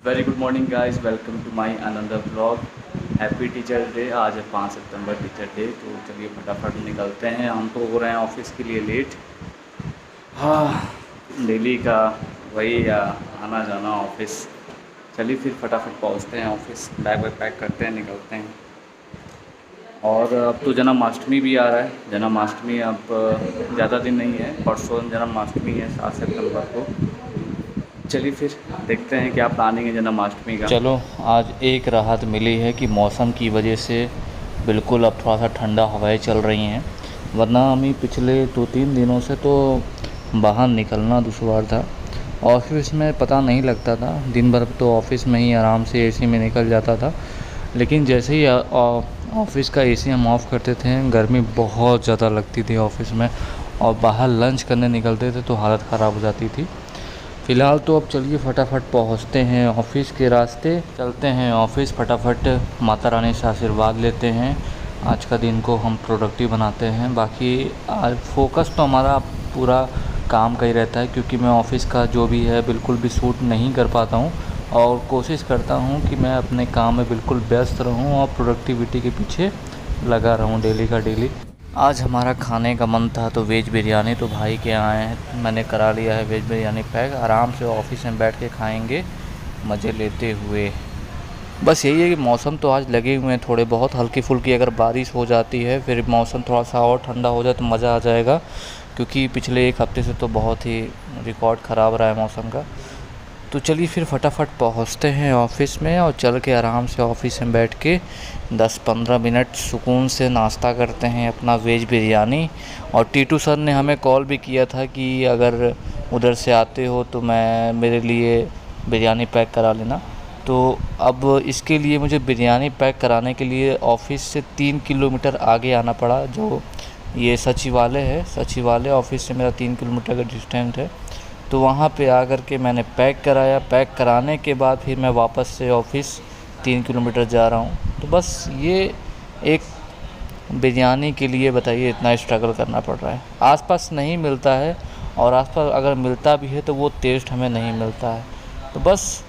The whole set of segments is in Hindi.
Very good morning guys, welcome to my another blog. Happy teacher day. आज है 5 सितंबर टीचर डे। तो चलिए फटाफट निकलते हैं। हम तो हो रहे हैं ऑफिस के लिए लेट। हाँ, डेली का वही आना जाना ऑफिस। चलिए फिर फटाफट पहुंचते हैं ऑफिस, बैग वैग पैक करते हैं, निकलते हैं। और अब तो जन्माष्टमी भी आ रहा है। जन्माष्टमी अब ज़्यादा दिन नहीं है, परसों जन्माष्टमी है 7 सितंबर को। चलिए फिर देखते हैं क्या प्लानिंग है जन्माष्टमी का। चलो, आज एक राहत मिली है कि मौसम की वजह से बिल्कुल अब थोड़ा सा ठंडा हवाएं चल रही हैं, वरना हमें पिछले 2-3 दिनों से तो बाहर निकलना दुश्वार था। ऑफिस में पता नहीं लगता था, दिन भर तो ऑफिस में ही आराम से एसी में निकल जाता था। लेकिन जैसे ही ऑफिस का एसी हम ऑफ़ करते थे, गर्मी बहुत ज़्यादा लगती थी ऑफिस में, और बाहर लंच करने निकलते थे तो हालत ख़राब हो जाती थी। फ़िलहाल तो अब चलिए फटाफट पहुंचते हैं ऑफिस के रास्ते, चलते हैं ऑफिस फटाफट, माता रानी से आशीर्वाद लेते हैं। आज का दिन को हम प्रोडक्टिव बनाते हैं। बाकी आज फोकस तो हमारा पूरा काम का ही रहता है, क्योंकि मैं ऑफिस का जो भी है बिल्कुल भी सूट नहीं कर पाता हूँ, और कोशिश करता हूँ कि मैं अपने काम में बिल्कुल व्यस्त रहूँ और प्रोडक्टिविटी के पीछे लगा रहूँ डेली का डेली। आज हमारा खाने का मन था तो वेज बिरयानी, तो भाई के यहाँ आए हैं, मैंने करा लिया है वेज बिरयानी पैक। आराम से ऑफिस में बैठ के खाएंगे मज़े लेते हुए। बस यही है कि मौसम तो आज लगे हुए हैं थोड़े बहुत हल्की फुल्की, अगर बारिश हो जाती है फिर मौसम थोड़ा सा और ठंडा हो जाए तो मज़ा आ जाएगा, क्योंकि पिछले एक हफ़्ते से तो बहुत ही रिकॉर्ड ख़राब रहा है मौसम का। तो चलिए फिर फटाफट पहुंचते हैं ऑफिस में, और चल के आराम से ऑफिस में बैठ के 10-15 मिनट सुकून से नाश्ता करते हैं अपना वेज बिरयानी। और टीटू सर ने हमें कॉल भी किया था कि अगर उधर से आते हो तो मैं मेरे लिए बिरयानी पैक करा लेना। तो अब इसके लिए मुझे बिरयानी पैक कराने के लिए ऑफिस से 3 किलोमीटर आगे आना पड़ा, जो ये सचिवालय है। सचिवालय ऑफिस से मेरा 3 किलोमीटर का डिस्टेंस है। तो वहाँ पे आकर के मैंने पैक कराया। पैक कराने के बाद फिर मैं वापस से ऑफिस 3 किलोमीटर जा रहा हूँ। तो बस ये एक बिरयानी के लिए बताइए इतना स्ट्रगल करना पड़ रहा है। आसपास नहीं मिलता है, और आसपास अगर मिलता भी है तो वो टेस्ट हमें नहीं मिलता है। तो बस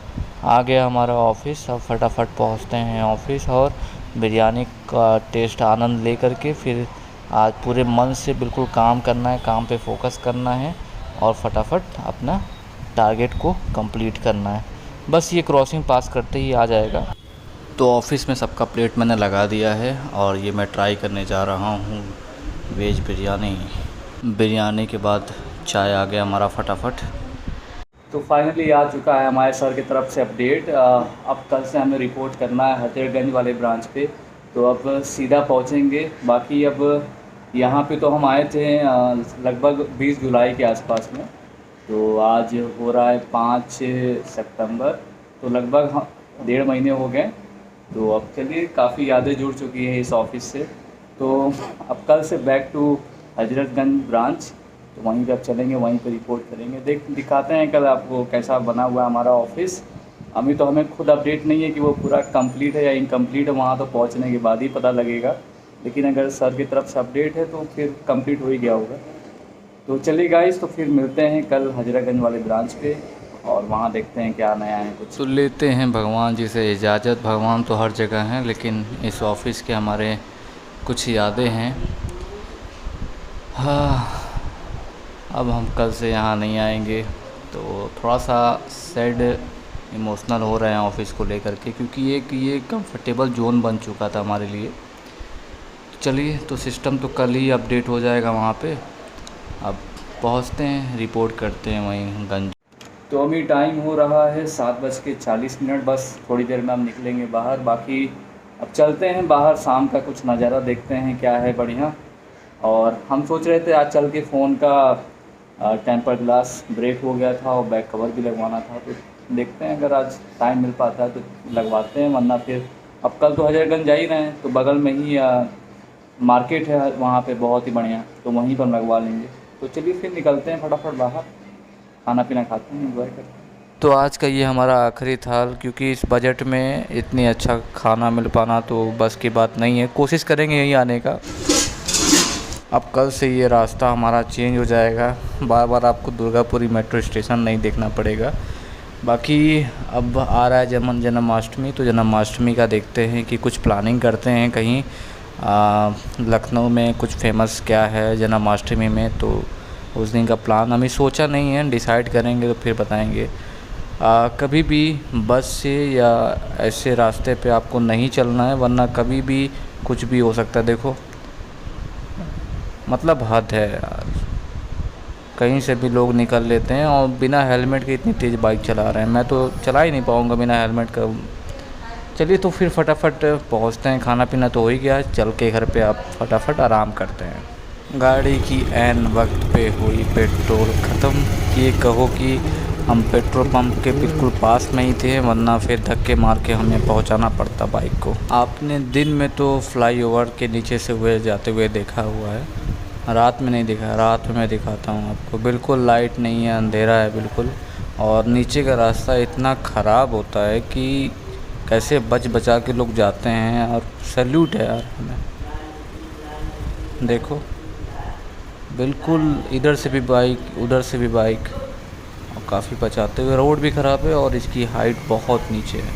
आ गया हमारा ऑफिस। अब फटाफट पहुँचते हैं ऑफिस, और बिरयानी का टेस्ट आनंद ले करके फिर आज पूरे मन से बिल्कुल काम करना है, काम पे फोकस करना है, और फटाफट अपना टारगेट को कंप्लीट करना है। बस ये क्रॉसिंग पास करते ही आ जाएगा। तो ऑफिस में सबका प्लेट मैंने लगा दिया है, और ये मैं ट्राई करने जा रहा हूँ वेज बिरयानी। बिरयानी के बाद चाय आ गया हमारा फटाफट। तो फाइनली आ चुका है हमारे सर की तरफ से अपडेट। अब कल से हमें रिपोर्ट करना है हजरतगंज वाले ब्रांच पे, तो अब सीधा पहुँचेंगे। बाकी अब यहाँ पे तो हम आए थे लगभग 20 जुलाई के आसपास में, तो आज हो रहा है 5 सितंबर, तो लगभग 1.5 महीने हो गए। तो अब चलिए काफ़ी यादें जुड़ चुकी हैं इस ऑफिस से। तो अब कल से बैक टू हजरतगंज ब्रांच, तो वहीं पे अब चलेंगे, वहीं पे रिपोर्ट करेंगे। दिखाते हैं कल आपको कैसा बना हुआ है हमारा ऑफिस। अभी तो हमें खुद अपडेट नहीं है कि वो पूरा कंप्लीट है या इनकम्प्लीट है, वहाँ तो पहुँचने के बाद ही पता लगेगा। लेकिन अगर सर की तरफ से अपडेट है तो फिर कंप्लीट हो ही गया होगा। तो चलिए गाइस, तो फिर मिलते हैं कल हजरतगंज वाले ब्रांच पे, और वहाँ देखते हैं क्या नया है कुछ। तो लेते हैं भगवान जी से इजाज़त। भगवान तो हर जगह हैं, लेकिन इस ऑफिस के हमारे कुछ यादें हैं। हाँ, अब हम कल से यहाँ नहीं आएंगे, तो थोड़ा सा सैड इमोशनल हो रहे हैं ऑफिस को लेकर के, क्योंकि ये कंफर्टेबल जोन बन चुका था हमारे लिए। चलिए, तो सिस्टम तो कल ही अपडेट हो जाएगा वहाँ पे। अब पहुँचते हैं, रिपोर्ट करते हैं वहीं गंज। तो अभी टाइम हो रहा है 7:40। बस थोड़ी देर में हम निकलेंगे बाहर। बाकी अब चलते हैं बाहर, शाम का कुछ नज़ारा देखते हैं क्या है बढ़िया। और हम सोच रहे थे आज चल के फ़ोन का टेम्पर ग्लास ब्रेक हो गया था, और बैक कवर भी लगवाना था। तो देखते हैं अगर आज टाइम मिल पाता है तो लगवाते हैं, वरना फिर अब कल तो हजरतगंज जा ही रहे हैं, तो बगल में ही मार्केट है वहाँ पे बहुत ही बढ़िया, तो वहीं पर लगवा लेंगे। तो चलिए फिर निकलते हैं फटाफट बाहर, खाना पीना खाते हैं, एंजॉय करते हैं। तो आज का ये हमारा आखिरी था, क्योंकि इस बजट में इतनी अच्छा खाना मिल पाना तो बस की बात नहीं है। कोशिश करेंगे यहीं आने का। अब कल से ये रास्ता हमारा चेंज हो जाएगा, बार बार आपको दुर्गापुरी मेट्रो स्टेशन नहीं देखना पड़ेगा। बाकी अब आ रहा है जन्माष्टमी, तो जन्माष्टमी का देखते हैं कि कुछ प्लानिंग करते हैं कहीं लखनऊ में कुछ फेमस क्या है जन्माष्टमी में, तो उस दिन का प्लान अभी सोचा नहीं है, डिसाइड करेंगे तो फिर बताएंगे। कभी भी बस से या ऐसे रास्ते पे आपको नहीं चलना है, वरना कभी भी कुछ भी हो सकता है। देखो मतलब हद है यार, कहीं से भी लोग निकल लेते हैं और बिना हेलमेट के इतनी तेज़ बाइक चला रहे हैं। मैं तो चला ही नहीं पाऊँगा बिना हेलमेट का। चलिए तो फिर फटाफट पहुँचते हैं, खाना पीना तो हो ही गया, चल के घर पे आप फटाफट आराम करते हैं। गाड़ी की ऐन वक्त पे हुई पेट्रोल ख़त्म। ये कहो कि हम पेट्रोल पंप के बिल्कुल पास में ही थे, वरना फिर धक्के मार के हमें पहुंचाना पड़ता बाइक को। आपने दिन में तो फ्लाईओवर के नीचे से हुए जाते हुए देखा हुआ है, रात में नहीं देखा। रात में मैं दिखाता हूँ आपको, बिल्कुल लाइट नहीं है, अंधेरा है बिल्कुल। और नीचे का रास्ता इतना ख़राब होता है कि कैसे बच बचा के लोग जाते हैं, और सैल्यूट है यार हमें। देखो बिल्कुल इधर से भी बाइक उधर से भी बाइक, और काफ़ी बचाते हुए। रोड भी ख़राब है और इसकी हाइट बहुत नीचे है,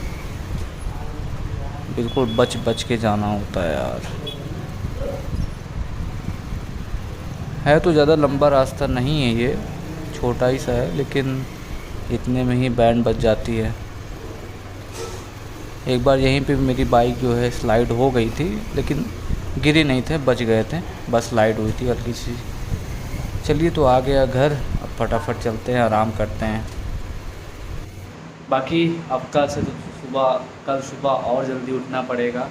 बिल्कुल बच बच के जाना होता है यार। है तो ज़्यादा लंबा रास्ता नहीं है ये, छोटा ही सा है, लेकिन इतने में ही बैंड बच जाती है। एक बार यहीं पे मेरी बाइक जो है स्लाइड हो गई थी, लेकिन गिरी नहीं थे, बच गए थे, बस स्लाइड हुई थी हल्की सी। चलिए तो आ गया घर, अब फटाफट चलते हैं, आराम करते हैं। बाकी अब कल सुबह और जल्दी उठना पड़ेगा,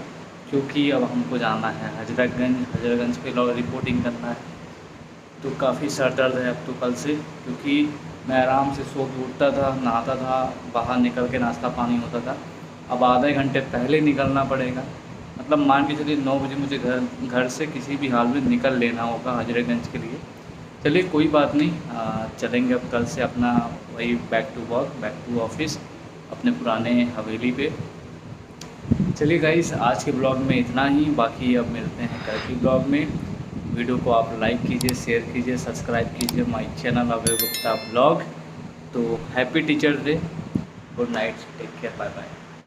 क्योंकि अब हमको जाना है हजरतगंज पे रिपोर्टिंग करना है। तो काफ़ी सर दर्द है अब तो कल से, क्योंकि मैं आराम से सो के उठता था, नहाता था, बाहर निकल के नाश्ता पानी होता था। अब आधे घंटे पहले निकलना पड़ेगा, मतलब मान के चलिए 9 बजे मुझे घर से किसी भी हाल में निकल लेना होगा हजरतगंज के लिए। चलिए कोई बात नहीं, चलेंगे अब कल से अपना वही back to work, back to office, अपने पुराने हवेली पे। चलिए गाइस, आज के ब्लॉग में इतना ही, बाकी अब मिलते हैं कल के ब्लॉग में। वीडियो को आप लाइक कीजिए, शेयर कीजिए, सब्सक्राइब कीजिए my channel Abhay Gupta blog. तो happy teachers day, good night, take care, bye bye.